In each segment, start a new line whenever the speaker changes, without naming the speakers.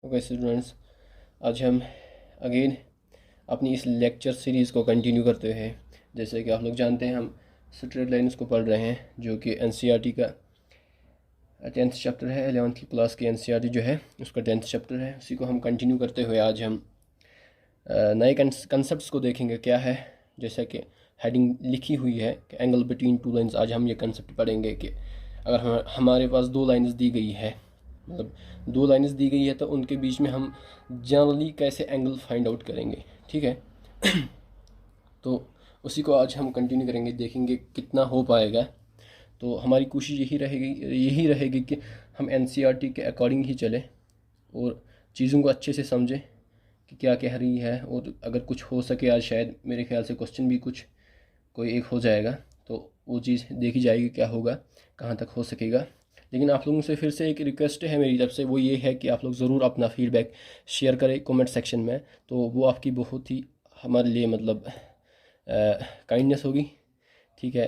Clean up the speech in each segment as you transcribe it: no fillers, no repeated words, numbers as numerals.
Okay students, आज हम again अपनी इस लेक्चर सीरीज़ को कंटिन्यू करते हैं। जैसे कि आप लोग जानते हैं, हम स्ट्रेट लाइन्स को पढ़ रहे हैं, जो कि एनसीईआरटी का 10th चैप्टर है। 11th क्लास की एनसीईआरटी जो है उसका 10th चैप्टर है। उसी को हम कंटिन्यू करते हुए आज हम नए कंसेप्ट्स को देखेंगे क्या है। जैसे कि हेडिंग लिखी हुई है कि एंगल बिटवीन टू लाइन्स। आज हम ये कंसेप्ट पढ़ेंगे कि अगर हमारे पास दो लाइन्स दी गई है, मतलब दो लाइन्स दी गई है, तो उनके बीच में हम जनरली कैसे एंगल फाइंड आउट करेंगे। ठीक है तो उसी को आज हम कंटिन्यू करेंगे, देखेंगे कितना हो पाएगा। तो हमारी कोशिश यही रहेगी कि हम एनसीईआरटी के अकॉर्डिंग ही चलें और चीज़ों को अच्छे से समझें कि क्या कह रही है। और अगर कुछ हो सके, आज शायद मेरे ख्याल से क्वेश्चन भी कुछ कोई एक हो जाएगा, तो वो चीज़ देखी जाएगी क्या होगा, कहाँ तक हो सकेगा। लेकिन आप लोगों से फिर से एक रिक्वेस्ट है मेरी तरफ से, वो ये है कि आप लोग ज़रूर अपना फीडबैक शेयर करें कमेंट सेक्शन में। तो वो आपकी बहुत ही हमारे लिए मतलब काइंडनेस होगी। ठीक है,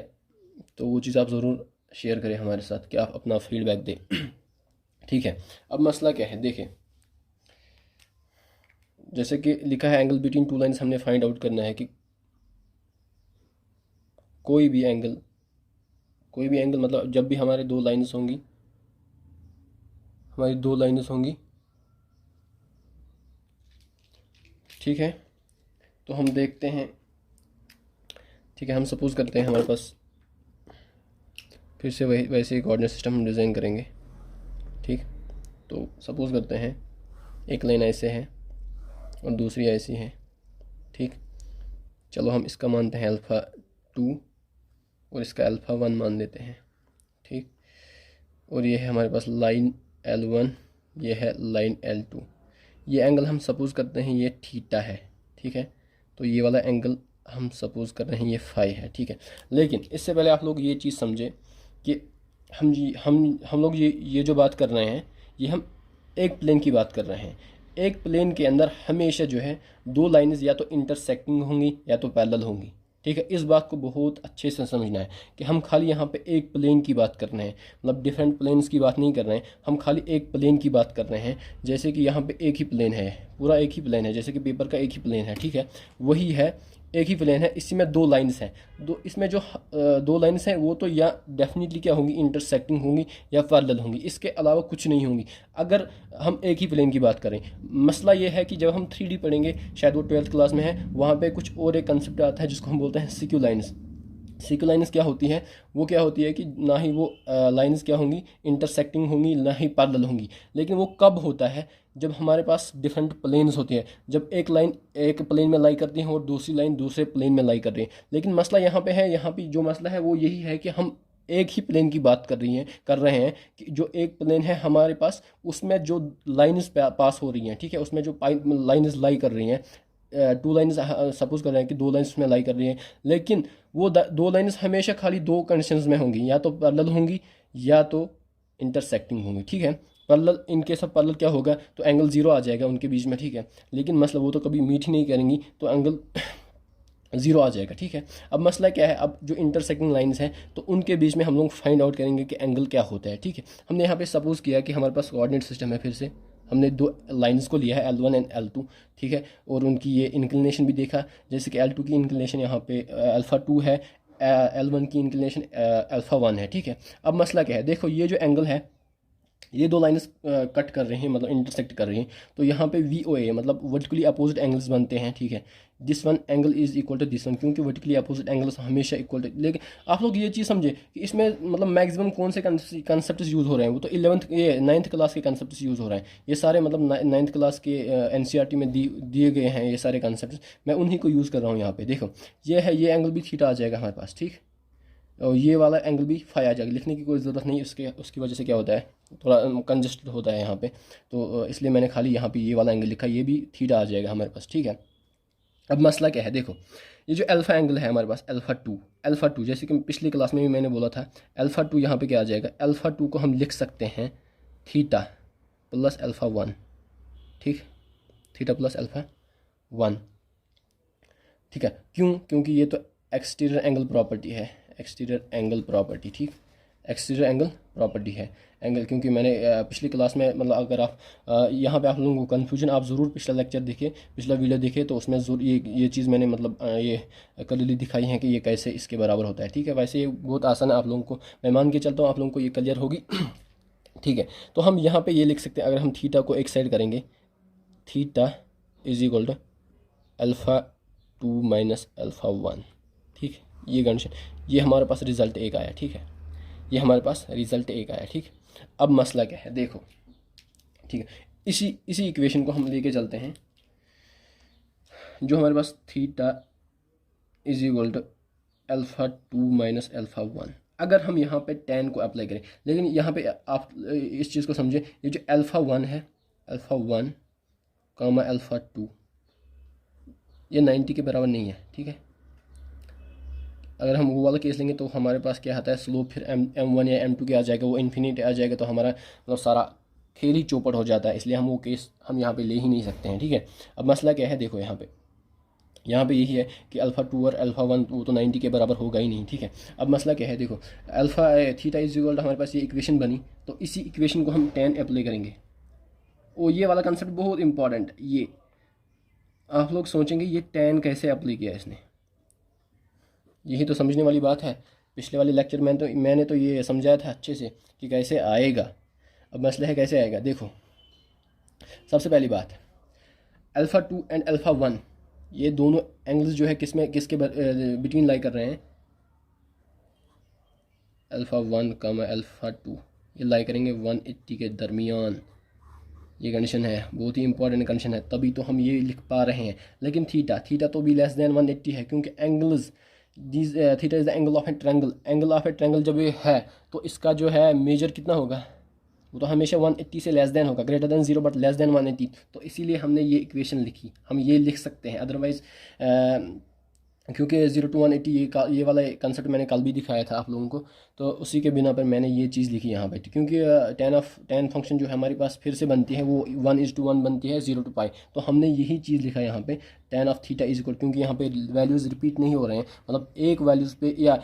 तो वो चीज़ आप ज़रूर शेयर करें हमारे साथ कि आप अपना फीडबैक दें। ठीक है, अब मसला क्या है देखें। जैसे कि लिखा है एंगल बिटवीन टू लाइन्स, हमने फाइंड आउट करना है कि कोई भी एंगल मतलब जब भी हमारी दो लाइन्स होंगी, ठीक है। तो हम देखते हैं, ठीक है, हम सपोज करते हैं हमारे पास फिर से वैसे ही कोऑर्डिनेट सिस्टम हम डिज़ाइन करेंगे। ठीक, तो सपोज करते हैं एक लाइन ऐसे है और दूसरी ऐसी है। ठीक, चलो हम इसका मानते हैं अल्फ़ा 2 और इसका अल्फ़ा 1 मान देते हैं। ठीक, और ये है हमारे पास लाइन L1, ये है लाइन L2। ये एंगल हम सपोज करते हैं ये थीटा है। ठीक है, तो ये वाला एंगल हम सपोज कर रहे हैं ये फाई है। ठीक है, लेकिन इससे पहले आप लोग ये चीज़ समझें कि हम लोग ये जो बात कर रहे हैं, ये हम एक प्लेन की बात कर रहे हैं। एक प्लेन के अंदर हमेशा जो है दो लाइन्स या तो इंटरसेक्टिंग होंगी या तो पैरेलल होंगी। ठीक है, इस बात को बहुत अच्छे से समझना है कि हम खाली यहाँ पे एक प्लेन की बात कर रहे हैं, मतलब डिफरेंट प्लेन्स की बात नहीं कर रहे हैं, हम खाली एक प्लेन की बात कर रहे हैं। जैसे कि यहाँ पे एक ही प्लेन है, पूरा एक ही प्लेन है, जैसे कि पेपर का एक ही प्लेन है। ठीक है, वही है, एक ही प्लेन है, इसी में दो लाइन्स हैं। इसमें जो दो लाइन्स हैं वो तो या डेफिनेटली क्या होंगी, इंटरसेक्टिंग होंगी या पैरेलल होंगी, इसके अलावा कुछ नहीं होंगी अगर हम एक ही प्लेन की बात करें। मसला ये है कि जब हम 3D पढ़ेंगे, शायद वो 12th क्लास में है, वहाँ पे कुछ और एक कंसेप्ट आता है जिसको हम बोलते हैं सिक्यू लाइन्स। सिक्यू लाइन्स क्या होती है, वो क्या होती है कि ना ही वो लाइन्स क्या होंगी इंटरसेक्टिंग होंगी, ना ही पैरेलल होंगी। लेकिन वो कब होता है, जब हमारे पास डिफरेंट प्लेन्स होती हैं, जब एक लाइन एक प्लेन में लाई करती है और दूसरी लाइन दूसरे प्लेन में लाई कर रही है। लेकिन मसला यहाँ पे है, यहाँ पे जो मसला है वो यही है कि हम एक ही प्लेन की बात कर रहे हैं कि जो एक प्लेन है हमारे पास, उसमें जो लाइन्स पास हो रही हैं, ठीक है, उसमें जो लाइन्स लाई कर रही हैं, टू लाइन्स सपोज कर रहे हैं कि दो लाइन्स उसमें लाई कर रही हैं। लेकिन वो दो लाइन्स हमेशा खाली दो कंडीशंस में होंगी, या तो पैरेलल होंगी या तो इंटरसेक्टिंग होंगी। ठीक है, पैरेलल, इनके सब पैरेलल क्या होगा, तो एंगल ज़ीरो आ जाएगा उनके बीच में। ठीक है, लेकिन मसला वो तो कभी मीट ही नहीं करेंगी, तो एंगल ज़ीरो आ जाएगा। ठीक है, अब मसला क्या है, अब जो इंटरसेक्टिंग लाइंस हैं तो उनके बीच में हम लोग फाइंड आउट करेंगे कि एंगल क्या होता है। ठीक है, हमने यहाँ पे सपोज किया कि हमारे पास कोऑर्डिनेट सिस्टम है। फिर से हमने दो लाइंस को लिया है L1 एंड L2। ठीक है, और उनकी ये इंक्लिनेशन भी देखा, जैसे कि L2 की इंक्लिनेशन यहाँ पे अल्फ़ा 2 है, L1 की इंक्लिनेशन अल्फ़ा 1 है। ठीक है, अब मसला क्या है, देखो ये जो एंगल है, ये दो लाइन्स कट कर रहे हैं, मतलब इंटरसेक्ट कर रही हैं, तो यहाँ पे VOA मतलब वर्टिकली अपोजिट एंगल्स बनते हैं। ठीक है, this one angle is equal to this one, क्योंकि वर्टिकली अपोजिट एंगल्स हमेशा इक्वल टू। लेकिन आप लोग ये चीज़ समझे कि इसमें मतलब मैक्सिमम कौन से कंसेप्ट यूज़ हो रहे हैं, वो तो 9th क्लास के कंसेप्ट यूज़ हो रहे हैं। ये सारे मतलब 9th क्लास के NCERT में दिए गए हैं ये सारे कंसेप्ट, मैं उन्हीं को यूज़ कर रहा हूँ। यहाँ पे देखो, ये है, ये एंगल भी थीटा आ जाएगा हमारे पास। ठीक, और ये वाला एंगल भी फाई आ जाएगा, लिखने की कोई ज़रूरत नहीं, उसकी वजह से क्या होता है, थोड़ा कंजस्टेड होता है यहाँ पे, तो इसलिए मैंने खाली यहाँ पे ये वाला एंगल लिखा, ये भी थीटा आ जाएगा हमारे पास। ठीक है, अब मसला क्या है, देखो ये जो अल्फ़ा एंगल है हमारे पास अल्फ़ा टू, जैसे कि पिछली क्लास में भी मैंने बोला था, अल्फ़ा 2 यहाँ पे क्या आ जाएगा, अल्फ़ा 2 को हम लिख सकते हैं थीटा प्लस अल्फ़ा 1। ठीक, थीटा प्लस अल्फ़ा 1। ठीक है, क्योंकि ये तो एक्सटीरियर एंगल प्रॉपर्टी है, एक्सटीरियर एंगल प्रॉपर्टी। ठीक, एक्सटीरियर एंगल प्रॉपर्टी है। एंगल, क्योंकि मैंने पिछली क्लास में मतलब अगर आप यहाँ पे आप लोगों को कन्फ्यूजन, आप ज़रूर पिछला लेक्चर देखिए, पिछला वीडियो देखिए, तो उसमें ज़रूर ये चीज़ मैंने मतलब ये क्लियरली दिखाई है कि ये कैसे इसके बराबर होता है। ठीक है, वैसे ये बहुत आसान है, आप लोगों को मैं मान के चलता हूँ आप लोगों को ये क्लियर होगी। ठीक है, तो हम यहाँ पे ये लिख सकते हैं, अगर हम थीटा को एक साइड करेंगे, theta is equal to alpha 2 minus alpha 1। ठीक है, ये कंडीशन, ये हमारे पास रिज़ल्ट एक आया। ठीक है, ये हमारे पास रिज़ल्ट एक आया। ठीक, अब मसला क्या है देखो। ठीक है, इसी इक्वेशन को हम लेके चलते हैं, जो हमारे पास theta is equal to alpha 2 minus alpha 1। अगर हम यहाँ पे tan को अप्लाई करें, लेकिन यहाँ पे आप इस चीज़ को समझें, ये जो अल्फ़ा 1 है, अल्फ़ा 1 कामा अल्फ़ा 2, ये 90 के बराबर नहीं है। ठीक है, अगर हम वो वाला केस लेंगे तो हमारे पास क्या आता है, स्लोप फिर m1 या m2 के आ जाएगा, वो इन्फिनिटी आ जाएगा, तो हमारा मतलब सारा खेल ही चौपट हो जाता है, इसलिए हम वो केस हम यहाँ पे ले ही नहीं सकते हैं। ठीक है, अब मसला क्या है देखो, यहाँ पे यही है कि अल्फ़ा 2 और अल्फ़ा 1 वो तो 90 के बराबर होगा ही नहीं। ठीक है, अब मसला क्या है देखो, अल्फ़ा थीटा इज इक्वल, हमारे पास ये इक्वेशन बनी, तो इसी इक्वेशन को हम tan अप्लाई करेंगे। वो ये वाला कंसेप्ट बहुत इंपॉर्टेंट, ये आप लोग सोचेंगे ये tan कैसे अप्लाई किया इसने, यही तो समझने वाली बात है। पिछले वाले लेक्चर में तो मैंने तो ये समझाया था अच्छे से कि कैसे आएगा। अब मसला है कैसे आएगा देखो, सबसे पहली बात, अल्फ़ा 2 एंड अल्फ़ा 1 ये दोनों एंगल्स जो है किसके बिटवीन लाई कर रहे हैं, अल्फ़ा 1 कम अल्फ़ा 2 ये लाई करेंगे 180 के दरमियान। ये कंडीशन है, बहुत ही इंपॉर्टेंट कंडीशन है, तभी तो हम ये लिख पा रहे हैं। लेकिन थीटा तो भी लेस देन 180 है, क्योंकि angles this theta is the angle of A triangle. Angle of A triangle जब ये है तो इसका जो है मेजर कितना होगा, वो तो हमेशा 180 से लेस देन होगा, greater than 0 but less than 180। तो इसीलिए हमने ये इक्वेशन लिखी, हम ये लिख सकते हैं। अदरवाइज़ क्योंकि 0 to 180 ये वाला कंसेप्ट मैंने कल भी दिखाया था आप लोगों को, तो उसी के बिना पर मैंने ये चीज़ लिखी यहाँ पे, क्योंकि tan फंक्शन जो है हमारे पास फिर से बनती है, वो 1:1 बनती है 0 to पाई। तो हमने यही चीज़ लिखा है यहाँ पे, tan of theta is equal, क्योंकि यहाँ पे वैल्यूज़ रिपीट नहीं हो रहे हैं, मतलब एक वैल्यूज़ पे या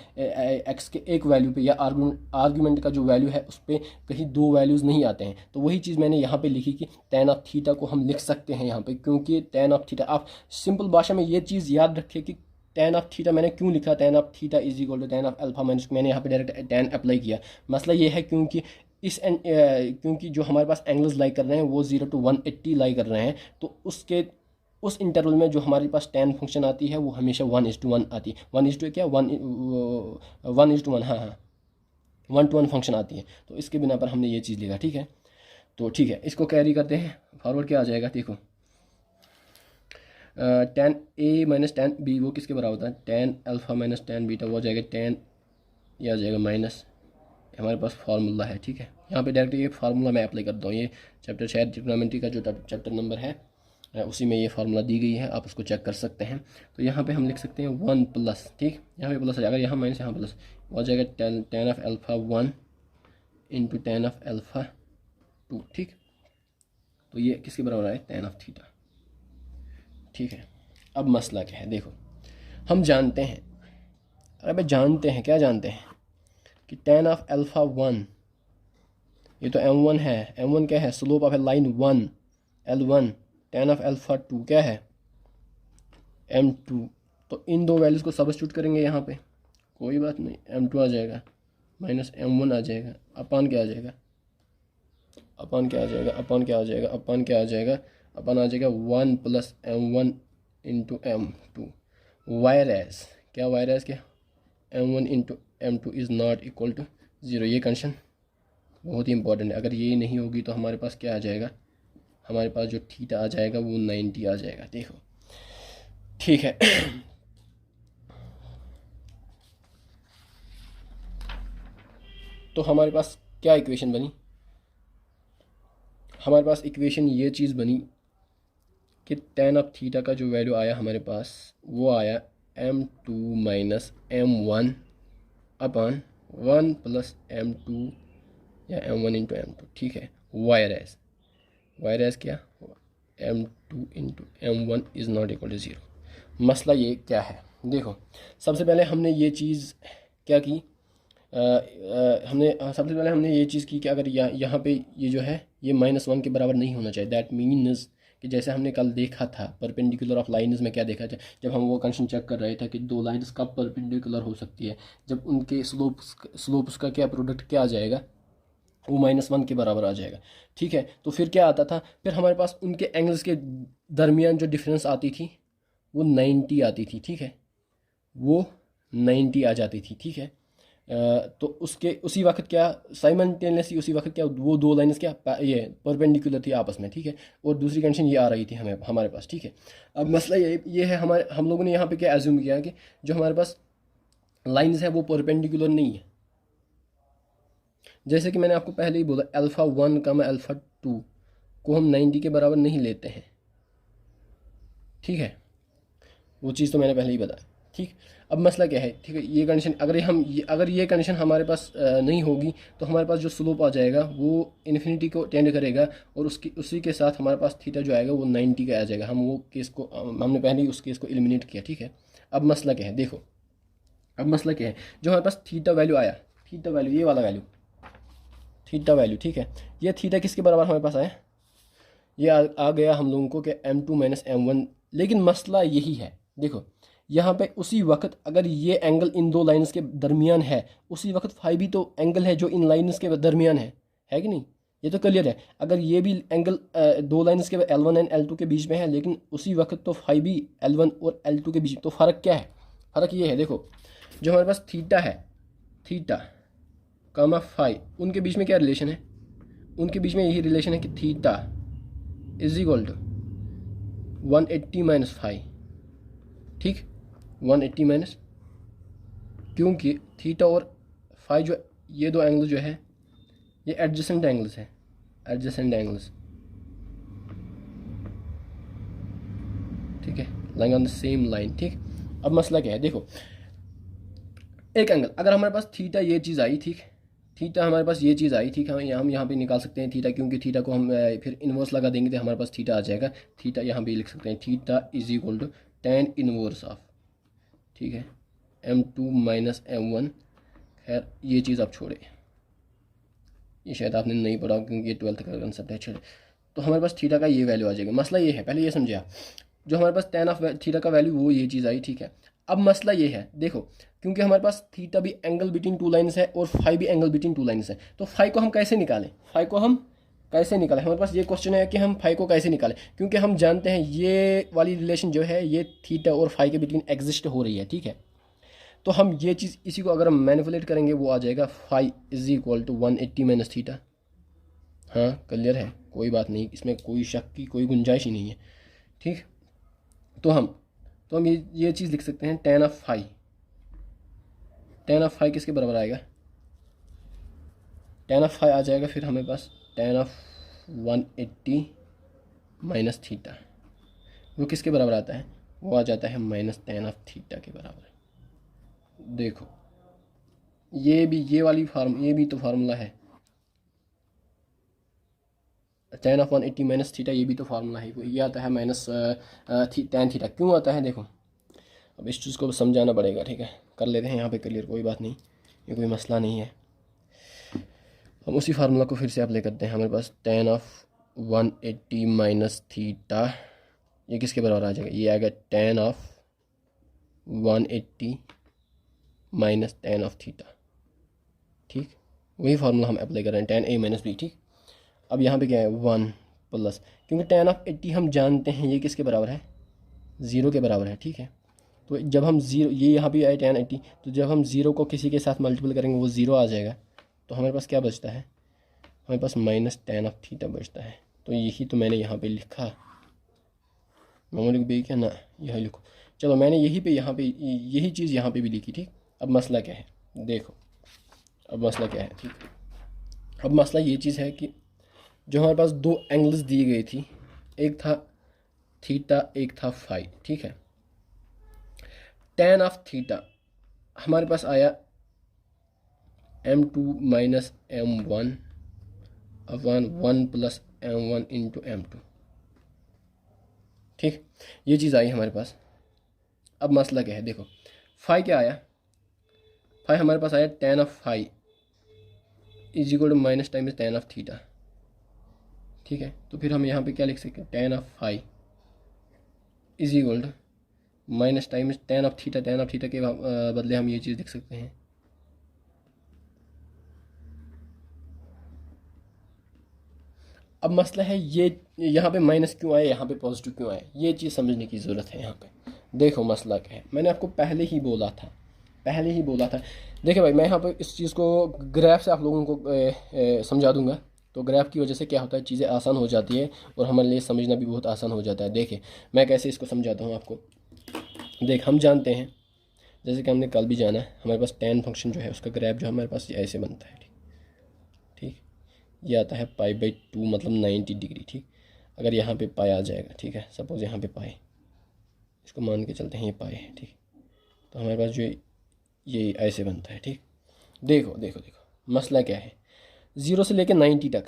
एक्स के एक वैल्यू पे या आर्गूमेंट का जो वैल्यू है उस पर कहीं दो वैल्यूज़ नहीं आते हैं। तो वही चीज़ मैंने यहाँ पे लिखी कि tan ऑफ थीटा को हम लिख सकते हैं यहाँ पे, क्योंकि tan ऑफ थीटा, आप सिंपल भाषा में ये चीज़ याद रखें कि tan ऑफ थीटा मैंने क्यों लिखा, tan of theta is equal to tan of alpha minus, मैंने यहाँ पे डायरेक्ट tan अप्लाई किया। मसला ये है क्योंकि क्योंकि जो हमारे पास एंगल्स लाई कर रहे हैं वो 0 to 180 लाई कर रहे हैं, तो उस इंटरवल में जो हमारे पास tan फंक्शन आती है वो हमेशा 1:1 आती है। 1 क्या 1:1, हाँ 1:1 फंक्शन आती है, तो इसके बिना पर हमने ये चीज़ लिखा। ठीक है, तो ठीक है, इसको कैरी करते हैं फॉरवर्ड, क्या आ जाएगा देखो, tan A minus tan B वो किसके बराबर होता है, tan alpha minus tan beta, वो आ जाएगा tan, ये आ जाएगा माइनस, हमारे पास फार्मूला है। ठीक है, यहाँ पे डायरेक्ट ये फार्मूला मैं अप्लाई करता हूँ, ये चैप्टर शायद ट्रिग्नोमेट्री का जो चैप्टर नंबर है उसी में ये फार्मूला दी गई है, आप उसको चेक कर सकते हैं। तो यहाँ पे हम लिख सकते हैं 1 प्लस, ठीक, यहाँ पे प्लस आ जाएगा, यहाँ माइनस यहाँ प्लस, वो आ जाएगा tan of alpha 1 into tan of alpha 2। ठीक, तो ये किसके बराबर है, tan ऑफ थीटा। ठीक है, अब मसला क्या है देखो, हम जानते हैं, अरे जानते हैं, क्या जानते हैं कि tan ऑफ अल्फ़ा 1, ये तो m1 है, m1 क्या है, slope of A line 1 l1, tan of alpha 2 क्या है m2। तो इन दो वैल्यूज़ को सब्स्टिट्यूट करेंगे यहाँ पे, कोई बात नहीं, m2 आ जाएगा माइनस m1 आ जाएगा, अपान क्या आ जाएगा, अपान क्या आ जाएगा, अपान क्या आ जाएगा, अपान क्या आ जाएगा, अपन आ जाएगा 1 plus m1 into m2। Whereas क्या, वायरस क्या, m1 into m2 is not equal to 0। ये कंडीशन बहुत ही इंपॉर्टेंट है, अगर ये नहीं होगी तो हमारे पास क्या आ जाएगा, हमारे पास जो थीटा आ जाएगा वो 90 आ जाएगा। देखो ठीक है, तो हमारे पास क्या इक्वेशन बनी, हमारे पास इक्वेशन ये चीज़ बनी कि tan ऑफ थीटा का जो वैल्यू आया हमारे पास वो आया m2 माइनस m1 अपन 1 प्लस m2 या m1 इंटू m2। ठीक है, वायरस क्या, m2 into m1 is not equal to 0। मसला ये क्या है देखो, सबसे पहले हमने ये चीज़ क्या की, हमने सबसे पहले हमने ये चीज़ की कि अगर यहाँ पे ये जो है ये -1 के बराबर नहीं होना चाहिए। दैट मीन्स कि जैसे हमने कल देखा था परपेंडिकुलर ऑफ लाइन्स में क्या देखा था, जब हम वो कंडीशन चेक कर रहे थे कि दो लाइन्स कब परपेंडिकुलर हो सकती है, जब उनके स्लोप्स का क्या प्रोडक्ट क्या आ जाएगा, वो -1 के बराबर आ जाएगा। ठीक है, तो फिर क्या आता था, फिर हमारे पास उनके एंगल्स के दरमियान जो डिफरेंस आती थी वो 90 आती थी। ठीक है, वो 90 आ जाती थी। ठीक है, तो उसके उसी वक्त क्या साइमल्टेनियसली उसी वक्त क्या वो दो लाइन्स क्या ये परपेंडिकुलर थी आपस में। ठीक है, और दूसरी कंडीशन ये आ रही थी हमारे पास। ठीक है, अब मसला ये है, हम लोगों ने यहाँ पे क्या एज्यूम किया कि जो हमारे पास लाइन्स है वो परपेंडिकुलर नहीं है। जैसे कि मैंने आपको पहले ही बोला α1 का मैं α2 को हम 90 के बराबर नहीं लेते हैं। ठीक है, वो चीज़ तो मैंने पहले ही बताया। ठीक, अब मसला क्या है, ठीक है, ये कंडीशन अगर ये कंडीशन हमारे पास नहीं होगी तो हमारे पास जो स्लोप आ जाएगा वो इन्फिनिटी को टेंड करेगा, और उसी के साथ हमारे पास थीटा जो आएगा वो 90 का आ जाएगा। हम वो केस को हमने पहले ही उस केस को एलिमिनेट किया। ठीक है, अब मसला क्या है, देखो अब मसला क्या है, जो हमारे पास थीटा वैल्यू आया, थीटा वैल्यू ये वाला वैल्यू थीटा वैल्यू, ठीक है, ये थीटा किसके बराबर हमारे पास आया, ये आ गया हम लोगों को कि m2 - m1। लेकिन मसला यही है, देखो यहाँ पे उसी वक्त अगर ये एंगल इन दो लाइन्स के दरमियान है, उसी वक्त फाई भी तो एंगल है जो इन लाइन्स के दरमियान है कि नहीं, ये तो क्लियर है। अगर ये भी एंगल दो लाइन्स के L1 एंड L2 के बीच में है, लेकिन उसी वक्त तो फाई भी L1 और L2 के बीच, तो फ़र्क क्या है, फ़र्क ये है, देखो जो हमारे पास थीटा है, थीटा कामा फाई, उनके बीच में क्या रिलेशन है, उनके बीच में यही रिलेशन है कि theta is equal to 180 - phi. ठीक, 180 माइनस, क्योंकि थीटा और फाई जो ये दो एंगल जो है ये एडजेसेंट एंगल्स है, एडजेसेंट एंगल्स। ठीक है, lying on the same line. ठीक, अब मसला क्या है, देखो एक एंगल अगर हमारे पास थीटा ये चीज़ आई, ठीक, थीटा हमारे पास ये चीज़ आई, ठीक है, हम यहाँ पे निकाल सकते हैं थीटा, क्योंकि थीटा को हम फिर इन्वर्स लगा देंगे तो हमारे पास थीटा आ जाएगा। थीटा यहाँ पे लिख सकते हैं, theta is equal to tan inverse of, ठीक है, m2 - m1। खैर ये चीज़ आप छोड़े, ये शायद आपने नहीं पढ़ा क्योंकि ये 12th का कंसेप्ट है। छोड़े, तो हमारे पास थीटा का ये वैल्यू आ जाएगा। मसला ये है, पहले ये समझा, जो हमारे पास tan ऑफ थीटा का वैल्यू वो ये चीज़ आई। ठीक है, अब मसला ये है, देखो क्योंकि हमारे पास थीटा भी एंगल बिटवीन टू लाइन्स है और फाई भी एंगल बिटवीन टू लाइन्स है, तो फाई को हम कैसे निकालें, फाई को हम कैसे निकालें, हमारे पास ये क्वेश्चन है कि हम फाई को कैसे निकालें, क्योंकि हम जानते हैं ये वाली रिलेशन जो है ये थीटा और फाई के बिटवीन एग्जिस्ट हो रही है। ठीक है, तो हम ये चीज़ इसी को अगर हम मैनिपुलेट करेंगे वो आ जाएगा phi is equal to 180 minus theta. हाँ क्लियर है, कोई बात नहीं, इसमें कोई शक की कोई गुंजाइश ही नहीं है। ठीक, तो हम ये चीज़ लिख सकते हैं tan of phi, tan of phi किसके बराबर आएगा, tan ऑफ फाई आ जाएगा फिर हमें पास tan ऑफ 180 माइनस थीटा, वो किसके बराबर आता है, वो आ जाता है -tan ऑफ थीटा के बराबर। देखो ये भी ये भी तो फार्मूला है, tan ऑफ 180 माइनस थीटा, ये भी तो फार्मूला है, ये आता है tan थीटा। क्यों आता है, देखो अब इस चीज़ को समझाना पड़ेगा। ठीक है, कर लेते हैं यहाँ पे क्लियर, कोई बात नहीं, ये कोई मसला नहीं है। हम उसी फार्मूला को फिर से अप्लाई करते हैं। हमारे पास tan ऑफ 180 माइनस थीटा ये किसके बराबर आ जाएगा, ये आएगा tan of 180 minus tan of theta. ठीक, वही फार्मूला हम अप्लाई कर रहे हैं, tan a माइनस b। ठीक, अब यहाँ पे क्या है 1 प्लस, क्योंकि tan ऑफ 80 हम जानते हैं ये किसके बराबर है, 0 के बराबर है। ठीक है, तो जब हम 0, ये यहाँ पे आए tan 80, तो जब हम 0 को किसी के साथ मल्टीपल करेंगे वो 0 आ जाएगा, तो हमारे पास क्या बचता है, हमारे पास -tan ऑफ थीटा बचता है। तो यही तो मैंने यहाँ पे लिखा, मैं लिख भी क्या ना, यही लिखो, चलो मैंने यहाँ पे यही चीज़ यहाँ पे भी लिखी। ठीक, अब मसला क्या है, देखो अब मसला क्या है। ठीक, अब मसला ये चीज़ है कि जो हमारे पास दो एंगल्स दी गई थी, एक था थीटा एक था फाई। ठीक है, tan ऑफ थीटा हमारे पास आया m2 minus m1 upon 1 plus m1 into m2। ठीक, ये चीज़ आई हमारे पास। अब मसला क्या है, देखो फाई क्या आया, फाई हमारे पास आया tan of phi is equal to minus times tan of theta. ठीक है, तो फिर हम यहाँ पे क्या लिख सकते हैं, tan of phi is equal to minus times tan of theta. tan of theta के बदले हम ये चीज़ लिख सकते हैं। अब मसला है ये यहाँ पे माइनस क्यों आया, यहाँ पे पॉजिटिव क्यों आया, ये चीज़ समझने की ज़रूरत है। यहाँ पे देखो मसला क्या है, मैंने आपको पहले ही बोला था। देखिए भाई, मैं यहाँ पे इस चीज़ को ग्राफ से आप लोगों को समझा दूंगा। तो ग्राफ की वजह से क्या होता है, चीज़ें आसान हो जाती है और हमारे लिए समझना भी बहुत आसान हो जाता है। देखिए मैं कैसे इसको समझाता हूँ आपको। देख, हम जानते हैं, जैसे कि हमने कल भी जाना है, हमारे पास tan फंक्शन जो है उसका ग्राफ जो हमारे पास ऐसे बनता है। ठीक, ये आता है π/2 मतलब 90 डिग्री। ठीक, अगर यहाँ पे पाई आ जाएगा, ठीक है, सपोज़ यहाँ पे पाई, इसको मान के चलते हैं ये पाई है। ठीक, तो हमारे पास जो ये ऐसे बनता है। ठीक, देखो देखो देखो मसला क्या है, 0 से लेके 90 तक,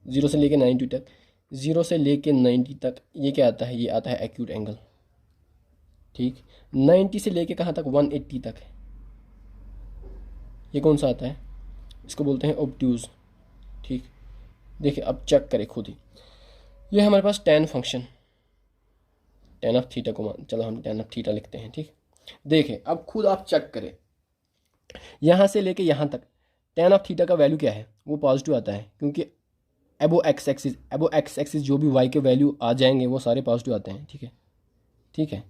0 से लेके 90 तक, 0 से लेके 90 तक ये क्या आता है, ये आता है एक्यूट एंगल। ठीक, 90 से लेके कहाँ तक, 180 तक, ये कौन सा आता है, इसको बोलते हैं ऑब्ट्यूज। ठीक, देखिए अब चेक करें खुद ही, ये हमारे पास tan function, tan of theta को चलो हम tan ऑफ थीटा लिखते हैं। ठीक, देखें अब खुद आप चेक करें, यहाँ से लेके यहाँ तक tan ऑफ थीटा का वैल्यू क्या है, वो पॉजिटिव आता है, क्योंकि एबो एक्स एक्सिस जो भी y के वैल्यू आ जाएंगे वो सारे पॉजिटिव आते हैं। ठीक है, ठीक है,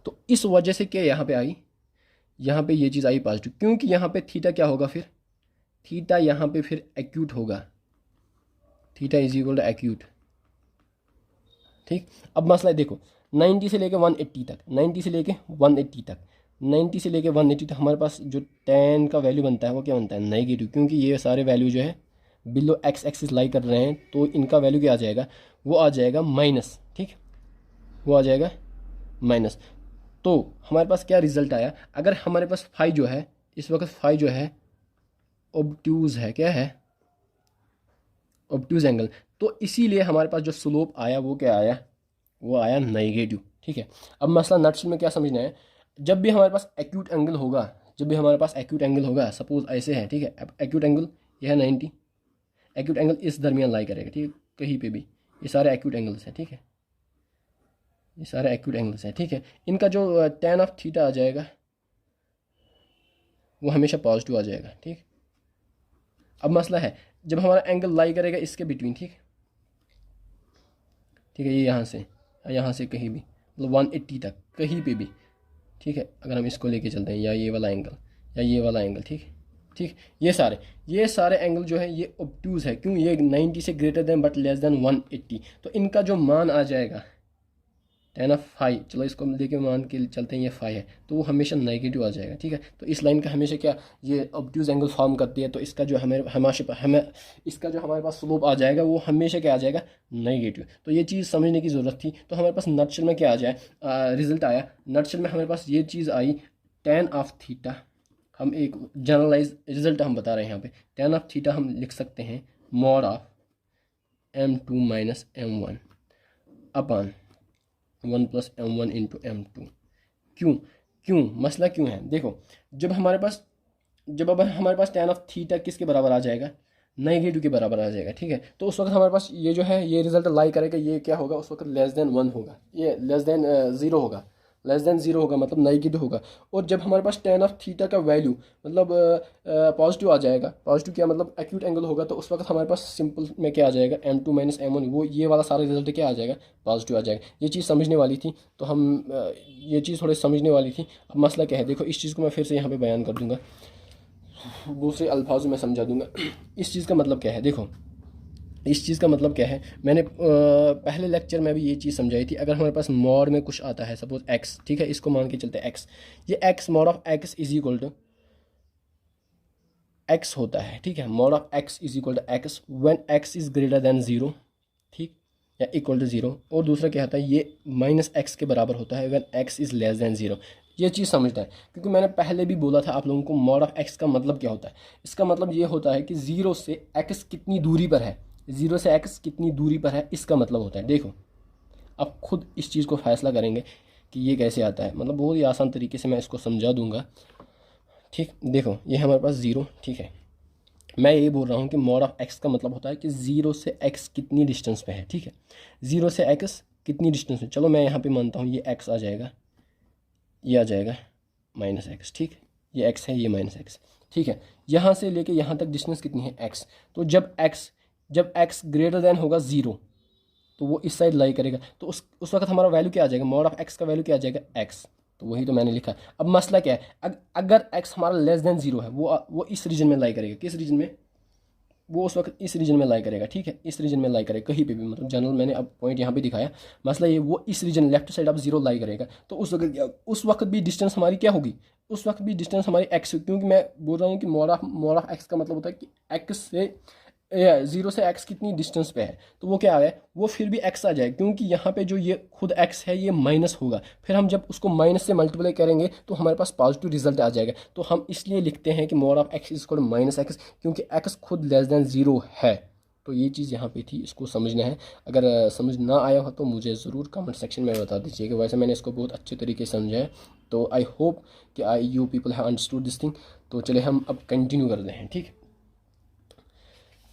तो इस वजह से क्या यहाँ पे आई, यहाँ पे ये चीज़ आई पॉजिटिव, क्योंकि यहाँ पे थीटा क्या होगा, फिर थीटा यहाँ पे फिर एक्यूट होगा, theta is equal to acute. ठीक, अब मसला देखो, 90 से लेके 180 तक, 90 से लेके 180 तक, 90 से लेके 180 तक हमारे पास जो tan का वैल्यू बनता है वो क्या बनता है, नेगेटिव, क्योंकि ये सारे वैल्यू जो है बिलो एक्स एक्सिस लाई कर रहे हैं, तो इनका वैल्यू क्या आ जाएगा, वो आ जाएगा माइनस। ठीक, वो आ जाएगा माइनस। तो हमारे पास क्या रिजल्ट आया, अगर हमारे पास फाई जो है इस वक्त, फाई जो है ऑब्ट्यूज है, क्या है, ऑब्ट्यूज एंगल, तो इसीलिए हमारे पास जो स्लोप आया वो क्या आया, वो आया नेगेटिव। ठीक है, अब मसला नटशेल में क्या समझना है, जब भी हमारे पास एक्यूट एंगल होगा, जब भी हमारे पास एक्यूट एंगल होगा, सपोज ऐसे है, ठीक है, अब एक्यूट एंगल यह है 90, एक्यूट एंगल इस दरमियान लाई करेगा। ठीक है, कहीं पे भी ये सारे एक्यूट एंगल्स हैं। ठीक है, ये सारे एक्यूट एंगल्स हैं। ठीक है, इनका जो tan ऑफ थीटा आ जाएगा वो हमेशा पॉजिटिव आ जाएगा। ठीक, अब मसला है जब हमारा एंगल लाई करेगा इसके बिटवीन, ठीक है, ये यहाँ से कहीं भी, मतलब 180 तक कहीं पे भी। ठीक है, अगर हम इसको लेके चलते हैं, या ये वाला एंगल या ये वाला एंगल, ठीक, ये सारे एंगल जो है ये ऑब्ट्यूज है, क्यों, ये 90 से greater than but less than 180, तो इनका जो मान आ जाएगा tan ऑफ फाई, चलो इसको लेके मान के चलते हैं ये फाई है, तो वो हमेशा नेगेटिव आ जाएगा। ठीक है, तो इस लाइन का हमेशा क्या, ये ऑब्ट्यूज एंगल फॉर्म करती है, तो इसका जो इसका जो हमारे पास स्लोप आ जाएगा वो हमेशा क्या आ जाएगा, नेगेटिव। तो ये चीज़ समझने की ज़रूरत थी। तो हमारे पास नटशेल में क्या आ जाए, रिजल्ट आया, नटशेल में हमारे पास ये चीज़ आई, tan ऑफ थीटा, हम एक जनरलाइज रिजल्ट हम बता रहे हैं यहाँ पे, tan ऑफ थीटा हम लिख सकते हैं mod of m2 minus m1 upon 1 plus m1 into m2। क्यों मसला क्यों है, देखो जब हमारे पास tan ऑफ थीटा किसके बराबर आ जाएगा, नेगेटिव के बराबर आ जाएगा। ठीक है, तो उस वक्त हमारे पास ये जो है ये रिजल्ट लाई करेगा, ये क्या होगा उस वक्त लेस देन 1 होगा, ये लेस देन 0 होगा, मतलब नेगेटिव होगा। और जब हमारे पास tan ऑफ थीटा का वैल्यू मतलब पॉजिटिव आ जाएगा, पॉजिटिव क्या मतलब एक्यूट एंगल होगा, तो उस वक्त हमारे पास सिंपल में क्या आ जाएगा, m2 माइनस m1, वो ये वाला सारा रिजल्ट क्या आ जाएगा, पॉजिटिव आ जाएगा। ये चीज़ समझने वाली थी, तो हम ये चीज़ थोड़ी समझने वाली थी। अब मसला क्या है, देखो इस चीज़ को मैं फिर से यहाँ पर बयान कर दूँगा, दूसरे अल्फाज में समझा दूँगा। इस चीज़ का मतलब क्या है, देखो इस चीज़ का मतलब क्या है, मैंने पहले लेक्चर में भी ये चीज़ समझाई थी। अगर हमारे पास मॉड में कुछ आता है, सपोज x, ठीक है, इसको मान के चलते हैं x, ये x mod of x is equal to x होता है। ठीक है, mod of x is equal to x when x is greater than 0, ठीक, या इक्वल टू 0। और दूसरा क्या होता है, ये माइनस x के बराबर होता है when x is less than 0। ये चीज़ समझना है, क्योंकि मैंने पहले भी बोला था आप लोगों को मॉड ऑफ x का मतलब क्या होता है। इसका मतलब ये होता है कि 0 से x कितनी दूरी पर है, 0 से x कितनी दूरी पर है, इसका मतलब होता है। देखो आप खुद इस चीज़ को फैसला करेंगे कि ये कैसे आता है, मतलब बहुत ही आसान तरीके से मैं इसको समझा दूंगा। ठीक, देखो ये हमारे पास ज़ीरो, ठीक है। मैं ये बोल रहा हूँ कि मॉड ऑफ एक्स का मतलब होता है कि ज़ीरो से एक्स कितनी डिस्टेंस पे है, ठीक है। ज़ीरो से एक्स कितनी डिस्टेंस पे, चलो मैं यहाँ पे मानता हूँ ये एक्स आ जाएगा, ये आ जाएगा माइनस एक्स, ठीक। ये एक्स है, ये माइनस एक्स, ठीक है। यहाँ से लेके यहाँ तक डिस्टेंस कितनी है, एक्स। तो जब एक्स ग्रेटर देन होगा ज़ीरो तो वो इस साइड लाई करेगा, तो उस वक्त हमारा वैल्यू क्या आ जाएगा, मॉड ऑफ एक्स का वैल्यू क्या आ जाएगा, एक्स। तो वही तो मैंने लिखा। अब मसला क्या है, अगर एक्स हमारा लेस देन ज़ीरो है, वो इस रीजन में लाई करेगा। किस रीजन में, वो उस वक्त इस रीजन में लाई करेगा, ठीक है। इस रीजन में लाई करेगा कहीं पे भी, मतलब जनरल मैंने अब पॉइंट यहाँ पे दिखाया। मसला ये, वो इस रीजन लेफ्ट साइड अब जीरो लाई करेगा, तो उस वक्त भी डिस्टेंस हमारी क्या होगी, उस वक्त भी डिस्टेंस हमारी एक्स, क्योंकि मैं बोल रहा हूँ कि मॉड ऑफ एक्स का मतलब होता है कि एक्स से ज़ीरो से एक्स कितनी डिस्टेंस पे है, तो वो क्या आ गया, वो फिर भी एक्स आ जाए, क्योंकि यहाँ पे जो ये खुद एक्स है ये माइनस होगा, फिर हम जब उसको माइनस से मल्टीप्लाई करेंगे तो हमारे पास पॉजिटिव रिजल्ट आ जाएगा। तो हम इसलिए लिखते हैं कि mod of x is equal minus x, क्योंकि एक्स खुद लेस देन ज़ीरो है। तो ये चीज़ यहाँ पे थी, इसको समझना है। अगर समझ ना आया हो तो मुझे ज़रूर कमेंट सेक्शन में बता दीजिएगा। वैसे मैंने इसको बहुत अच्छे तरीके से समझा है, तो आई होप कि you people have understood this thing. तो चले हम अब कंटिन्यू करते हैं, ठीक।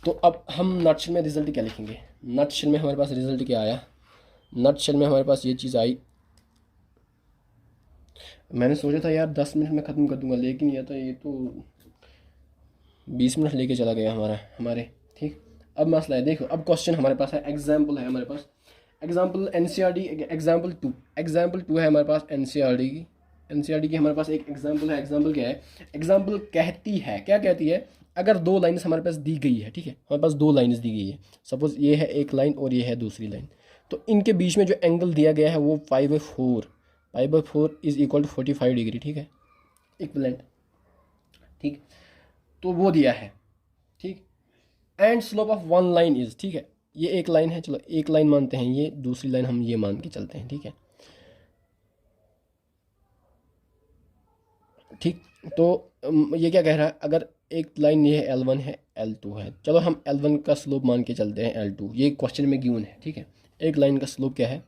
तो अब हम नटशेल में रिज़ल्ट क्या लिखेंगे, नटशेल में हमारे पास रिज़ल्ट क्या आया, नटशेल में हमारे पास ये चीज़ आई। मैंने सोचा था यार 10 मिनट में ख़त्म कर दूंगा, लेकिन ये तो 20 मिनट लेके चला गया हमारे, ठीक। अब मसला है, देखो अब क्वेश्चन हमारे पास है, एग्जाम्पल है हमारे पास, एग्जाम्पल एनसीईआरटी, एग्जाम्पल 2 है हमारे पास एनसीईआरटी की हमारे पास एक एग्जाम्पल है। एग्जाम्पल क्या है, एग्जाम्पल कहती है, क्या कहती है, अगर दो लाइन्स हमारे पास दी गई है, ठीक है, हमारे पास दो लाइन्स दी गई है, सपोज ये है एक लाइन और ये है दूसरी लाइन, तो इनके बीच में जो एंगल दिया गया है वो pi by four is equal to 45 degree, ठीक है, इक्वलेंट, ठीक। तो वो दिया है, ठीक। And slope of one line is, ठीक है, ये एक लाइन है, चलो एक लाइन मानते हैं, ये दूसरी लाइन हम ये मान के चलते हैं, ठीक है, ठीक। तो ये क्या कह रहा है, अगर एक लाइन ये है L1 है L2 है, चलो हम L1 का स्लोप मान के चलते हैं L2, ये क्वेश्चन में गिवन है, ठीक है। एक लाइन का स्लोप क्या है,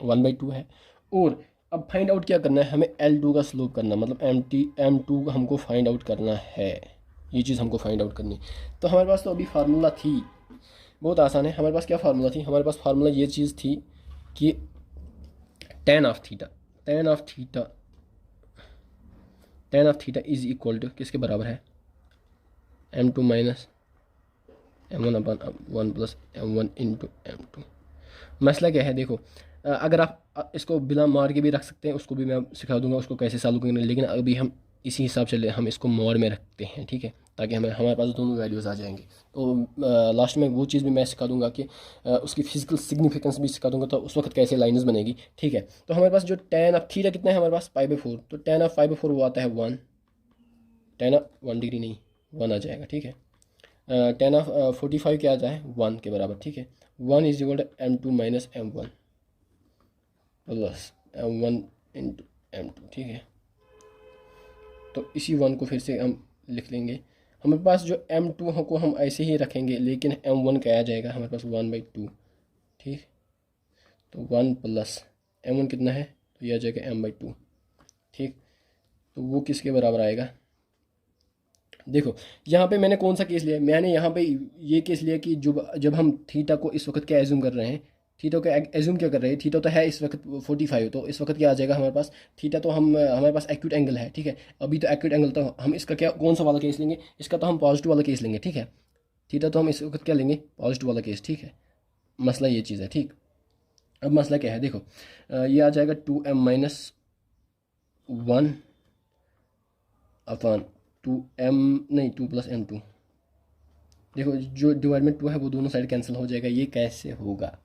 1/2 है। और अब फाइंड आउट क्या करना है, हमें L2 का स्लोप करना, मतलब M2 हमको फाइंड आउट करना है, ये चीज़ हमको फाइंड आउट करनी। तो हमारे पास तो अभी फार्मूला थी, बहुत आसान है। हमारे पास क्या फार्मूला थी, हमारे पास फार्मूला ये चीज़ थी कि tan of theta is equal to किसके बराबर है, M2 minus M1/1 plus M1 into M2। मसला क्या है, देखो अगर आप इसको बिना मार के भी रख सकते हैं, उसको भी मैं सिखा दूंगा उसको कैसे सॉल्व करना, लेकिन अभी हम इसी हिसाब से हम इसको मोड में रखते हैं, ठीक है, ताकि हमारे पास दोनों वैल्यूज़ आ जाएंगे। तो लास्ट में वो चीज़ भी मैं सिखा दूंगा कि उसकी फिजिकल सिग्निफिकेंस भी सिखा दूंगा, तो उस वक्त कैसे लाइन्स बनेगी, ठीक है। तो हमारे पास जो टेन ऑफ थीटा कितना है हमारे पास, पाई/4, तो टेन ऑफ पाई/4 वो आता है 1, टेन ऑफ 1 डिग्री नहीं 1 आ जाएगा, ठीक है। टेन ऑफ 45 क्या आता है 1 के बराबर, ठीक है। 1 is equal to M2 minus M1 plus M1 into M2, ठीक है। तो इसी 1 को फिर से हम लिख लेंगे, हमारे पास जो M2 को हम ऐसे ही रखेंगे, लेकिन M1 क्या आ जाएगा हमारे पास 1/2, ठीक। तो 1 प्लस M1 कितना है, तो यह आ जाएगा M/2, ठीक। तो वो किसके बराबर आएगा, देखो यहाँ पे मैंने कौन सा केस लिया है, मैंने यहाँ पे ये केस लिया कि जब हम थीटा को इस वक्त क्या एज्यूम कर रहे हैं, थीटा को एज्यूम क्या कर रहे हैं, थीटा तो है इस वक्त 45, तो इस वक्त क्या आ जाएगा हमारे पास, थीटा तो हमारे पास एक्यूट एंगल है, ठीक है। अभी तो एक्यूट एंगल, तो हम इसका क्या कौन सा वाला केस लेंगे, इसका तो हम पॉजिटिव वाला केस लेंगे, ठीक है। थीटा तो हम इस वक्त क्या लेंगे, पॉजिटिव वाला केस, ठीक है। मसला ये चीज़ है, ठीक। अब मसला क्या है, देखो ये आ जाएगा 2M-1 अपॉन 2M नहीं 2 + M2, देखो जो डिवाइड में 2 है वो दोनों साइड कैंसिल हो जाएगा, ये कैसे होगा,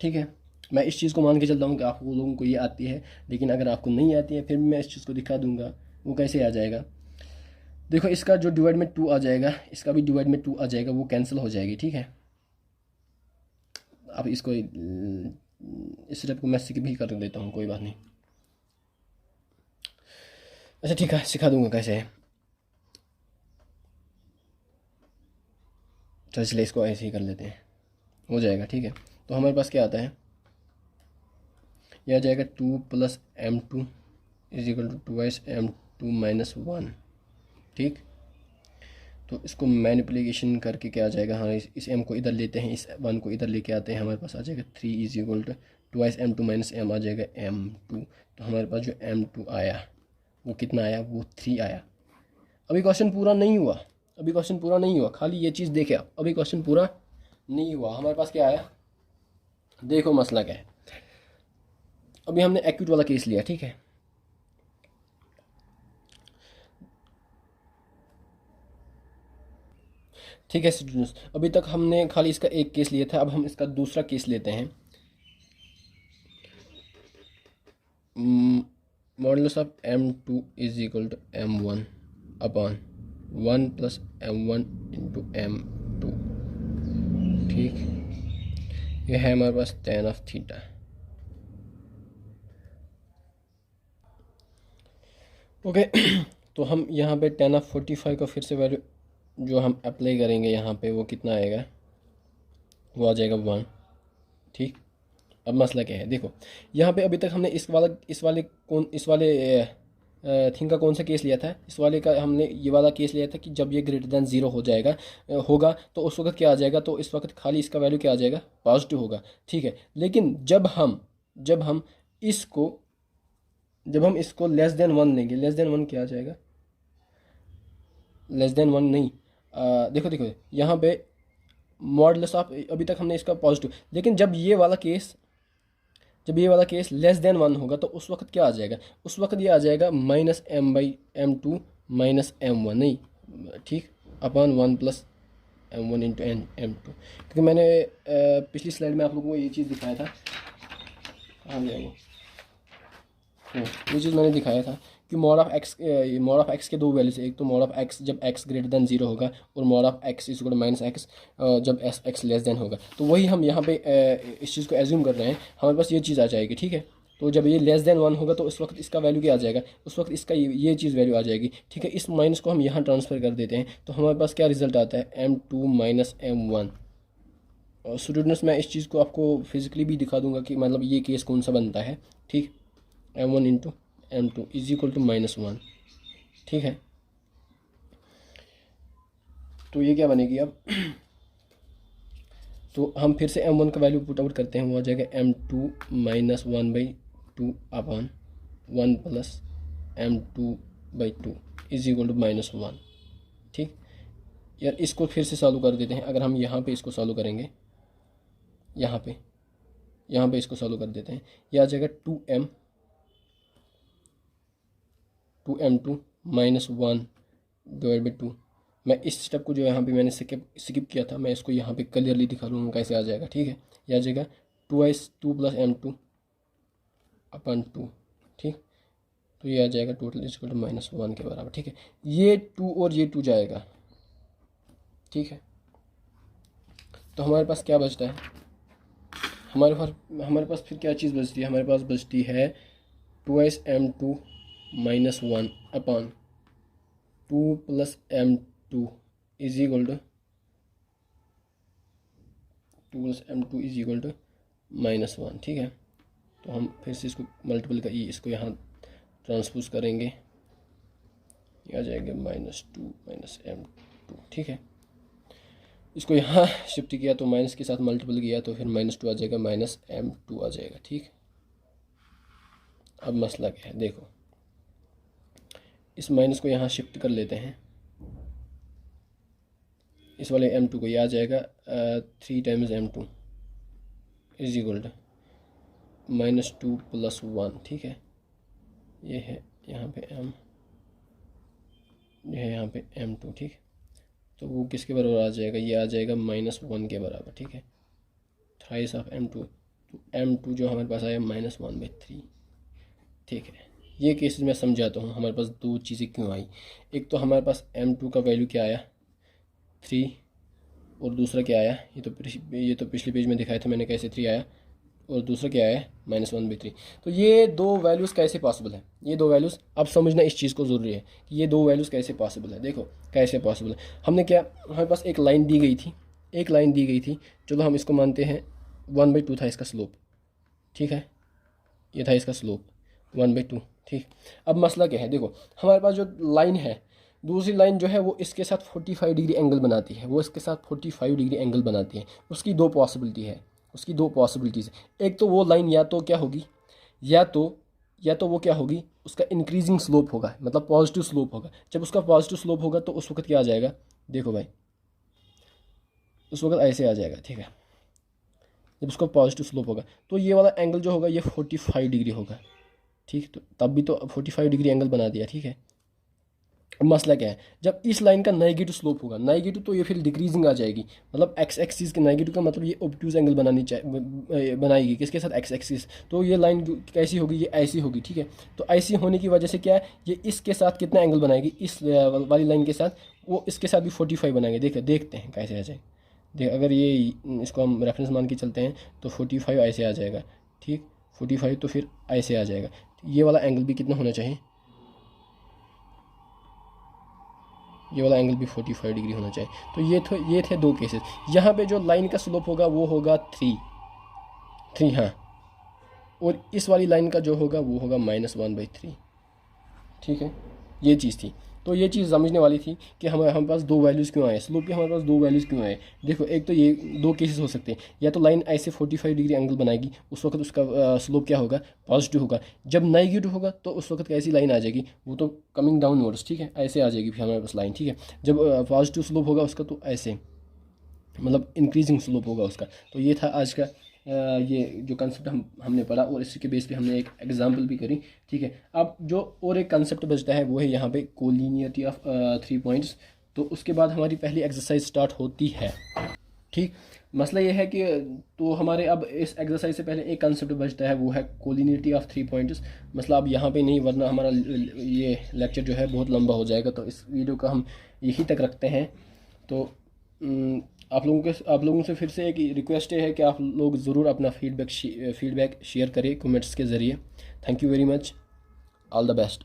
ठीक है। मैं इस चीज़ को मान के चलता हूँ कि आप लोगों को ये आती है, लेकिन अगर आपको नहीं आती है फिर भी मैं इस चीज़ को दिखा दूंगा वो कैसे आ जाएगा। देखो इसका जो डिवाइड में 2 आ जाएगा, इसका भी डिवाइड में 2 आ जाएगा, वो कैंसिल हो जाएगी, ठीक है। अब इसको इस स्टेप को मैं स्किप भी कर देता हूँ, कोई बात नहीं। अच्छा ठीक है, सिखा दूंगा कैसे है, तो इसलिए इसको ऐसे ही कर लेते हैं, हो जाएगा, ठीक है। तो हमारे पास क्या आता है, यह आ जाएगा 2 + M2 is equal to 2/M2 m2 - 1, ठीक। तो इसको मैनिपुलेशन करके क्या आ जाएगा, हाँ इस m को इधर लेते हैं, इस 1 को इधर लेके आते हैं, हमारे पास आ जाएगा 3 = 2 m2 - m आ जाएगा m2। तो हमारे पास जो m2 आया वो कितना आया, वो 3 आया। अभी क्वेश्चन पूरा नहीं हुआ, अभी क्वेश्चन पूरा नहीं हुआ, खाली ये चीज़ देखे आप, अभी क्वेश्चन पूरा नहीं हुआ। हमारे पास क्या आया, देखो मसला क्या है। अभी हमने एक्यूट वाला केस लिया, ठीक है। ठीक है स्टूडेंट्स, अभी तक हमने खाली इसका एक केस लिया था, अब हम इसका दूसरा केस लेते हैं। Modulus of m2 = m1 upon 1 + m1 × m2, ठीक। ये है हमारे पास tan of थीटा। ओके तो हम यहाँ पे tan of 45 का फिर से वैल्यू जो हम अप्लाई करेंगे यहाँ पे, वो कितना आएगा, वो आ जाएगा 1, ठीक। अब मसला क्या है, देखो यहाँ पे अभी तक हमने इस वाले थिंग का कौन सा केस लिया था, इस वाले का हमने ये वाला केस लिया था कि जब ये ग्रेटर देन 0 हो जाएगा होगा तो उस वक्त क्या आ जाएगा, तो इस वक्त खाली इसका वैल्यू क्या आ जाएगा, पॉजिटिव होगा, ठीक है। लेकिन जब हम इसको लेस देन 1 लेंगे, लेस देन 1 क्या आ जाएगा, लेस देन 1 नहीं, देखो यहाँ पे मॉडुलस ऑफ, अभी तक हमने इसका पॉजिटिव, लेकिन जब ये वाला केस लेस देन 1 होगा तो उस वक्त क्या आ जाएगा, उस वक्त ये आ जाएगा -m/m2 - m1, नहीं ठीक, अपॉन 1 + m1 × m2। क्योंकि मैंने पिछली स्लाइड में आप लोगों को ये चीज़ दिखाया था, हाँ ये चीज़ मैंने दिखाया था कि मॉड ऑफ एक्स के दो वैल्यूज, एक तो मॉड ऑफ एक्स जब x ग्रेटर देन 0 होगा, और मॉड ऑफ x = -x जब x लेस देन होगा। तो वही हम यहाँ पे इस चीज़ को एज्यूम कर रहे हैं, हमारे पास ये चीज़ आ जाएगी, ठीक है। तो जब ये लेस देन 1 होगा तो उस वक्त इसका वैल्यू क्या आ जाएगा, उस वक्त इसका ये चीज़ वैल्यू आ जाएगी, ठीक है। इस माइनस को हम यहाँ ट्रांसफ़र कर देते हैं, तो हमारे पास क्या रिजल्ट आता है, m2 - m1। और स्टूडेंट्स मैं इस चीज़ को आपको फिजिकली भी दिखा दूंगा कि मतलब ये केस कौन सा बनता है, ठीक। m1 × m2 = -1, ठीक है। तो ये क्या बनेगी अब तो हम फिर से m1 का वैल्यू पुट आउट करते हैं, वो आ जाएगा m2 - 1/2 अपॉन 1 + m2/2 = -1, ठीक। यार इसको फिर से सॉल्व कर देते हैं। अगर हम यहाँ पे इसको सॉल्व करेंगे, यहाँ पे इसको सॉल्व कर देते हैं, यह आ जाएगा 2m2 - 1/2। मैं इस स्टेप को जो यहाँ पे मैंने स्किप किया था, मैं इसको यहाँ पे क्लियरली दिखा दूँगा कैसे आ जाएगा, ठीक है। यह आ जाएगा 2 + m2 अपॉन 2, ठीक। तो ये आ जाएगा टोटल = -1 के बराबर, ठीक है। ये 2 और ये 2 जाएगा, ठीक है। तो हमारे पास क्या बचता है, हमारे पास फिर क्या चीज़ बचती है, हमारे पास बचती है 2m2 - 1 अपॉन 2 + m2 = -1, ठीक है। तो हम फिर से इसको मल्टीपल का इसको यहाँ ट्रांसपोज करेंगे, ये आ जाएगा -2 - m2, ठीक है। इसको यहाँ शिफ्ट किया तो माइनस के साथ मल्टीपल किया तो फिर -2 आ जाएगा, -m2 आ जाएगा, ठीक। अब मसला क्या है, देखो इस माइनस को यहाँ शिफ्ट कर लेते हैं, इस वाले m2 को, यह आ जाएगा 3 × m2 = -2 + 1, ठीक है। ये है यहाँ पे m, ये है यहाँ पे m2, ठीक। तो वो किसके बराबर आ जाएगा, ये आ जाएगा -1 के बराबर, ठीक है। थ्राइस ऑफ m2, तो m2 जो हमारे पास आया -1/3, ठीक है। ये केसेस मैं समझाता हूँ हमारे पास दो चीज़ें क्यों आई। एक तो हमारे पास m2 का वैल्यू क्या आया, 3, और दूसरा क्या आया, ये तो पिछले पेज में दिखाया था मैंने कैसे 3 आया, और दूसरा क्या आया, -1/3। तो ये दो वैल्यूज़ कैसे पॉसिबल है, ये दो वैल्यूज़ अब समझना इस चीज़ को ज़रूरी है कि ये दो वैल्यूज़ कैसे पॉसिबल है। देखो कैसे पॉसिबल है, हमने क्या, हमारे पास एक लाइन दी गई थी, चलो हम इसको मानते हैं 1/2 था इसका स्लोप, ठीक है। ये था इसका स्लोप 1/2, ठीक। अब मसला क्या है, देखो हमारे पास जो लाइन है, दूसरी लाइन जो है वो इसके साथ 45 डिग्री एंगल बनाती है, वो इसके साथ 45 डिग्री एंगल बनाती है। उसकी दो पॉसिबिलिटी है, उसकी दो पॉसिबिलिटीज़। एक तो वो लाइन या तो क्या होगी, या तो वो क्या होगी, उसका इंक्रीजिंग स्लोप होगा, मतलब पॉजिटिव स्लोप होगा। जब उसका पॉजिटिव स्लोप होगा तो उस वक्त क्या आ जाएगा, देखो भाई, उस वक्त ऐसे आ जाएगा, ठीक है। जब उसका पॉजिटिव स्लोप होगा तो ये वाला एंगल जो होगा ये 45 डिग्री होगा, ठीक। तो तब भी तो 45 डिग्री एंगल बना दिया, ठीक है। अब मसला क्या है, जब इस लाइन का नेगेटिव स्लोप होगा, नेगेटिव तो ये फिर डिक्रीजिंग आ जाएगी, मतलब एक्स एक्सिस के नेगेटिव का मतलब ये ऑब्ट्यूज एंगल बनाएगी किसके साथ, एक्स एक्सिस। तो ये लाइन कैसी होगी, ये ऐसी होगी, ठीक है। तो ऐसी होने की वजह से क्या है, ये इसके साथ कितना एंगल बनाएगी, इस वाली लाइन के साथ, वो इसके साथ भी 45 बनाएंगे। देखते हैं कैसे आ जाए। देख, अगर ये इसको हम रेफरेंस मान के चलते हैं तो 45 ऐसे आ जाएगा, ठीक। 45 तो फिर ऐसे आ जाएगा। ये वाला एंगल भी कितना होना चाहिए, ये वाला एंगल भी 45 डिग्री होना चाहिए। तो ये थे दो केसेस। यहाँ पे जो लाइन का स्लोप होगा वो होगा 3, हाँ। और इस वाली लाइन का जो होगा वो होगा -1/3, ठीक है। ये चीज़ थी। तो ये चीज़ समझने वाली थी कि हमारे पास दो वैल्यूज़ क्यों आए, स्लोप के हमारे पास दो वैल्यूज़ क्यों आए। देखो एक तो ये दो केसेस हो सकते हैं, या तो लाइन ऐसे 45 डिग्री एंगल बनाएगी, उस वक्त उसका स्लोप क्या होगा, पॉजिटिव होगा। जब नेगेटिव होगा तो उस वक्त कैसी लाइन आ जाएगी, वो तो कमिंग डाउनवर्ड्स, ठीक है, ऐसे आ जाएगी फिर हमारे पास लाइन, ठीक है। जब पॉजिटिव स्लोप होगा उसका तो ऐसे, मतलब इंक्रीजिंग स्लोप होगा उसका। तो ये था आज का ये जो कंसेप्ट हमने पढ़ा, और इसके बेस पे हमने एक एग्जांपल भी करी, ठीक है। अब जो और एक कंसेप्ट बचता है वो है यहाँ पे कोलिनियरिटी ऑफ 3 पॉइंट्स। तो उसके बाद हमारी पहली एक्सरसाइज स्टार्ट होती है, ठीक। मसला ये है कि तो हमारे अब इस एक्सरसाइज से पहले एक कंसेप्ट बचता है, वो है कोलिनियरिटी ऑफ 3 पॉइंट्स। मसला अब यहाँ पे नहीं, वरना हमारा ये लेक्चर जो है बहुत लंबा हो जाएगा। तो इस वीडियो का हम यहीं तक रखते हैं। तो आप लोगों से फिर से एक रिक्वेस्ट है कि आप लोग ज़रूर अपना फीडबैक शेयर करें कमेंट्स के ज़रिए। Thank you very much, all the best.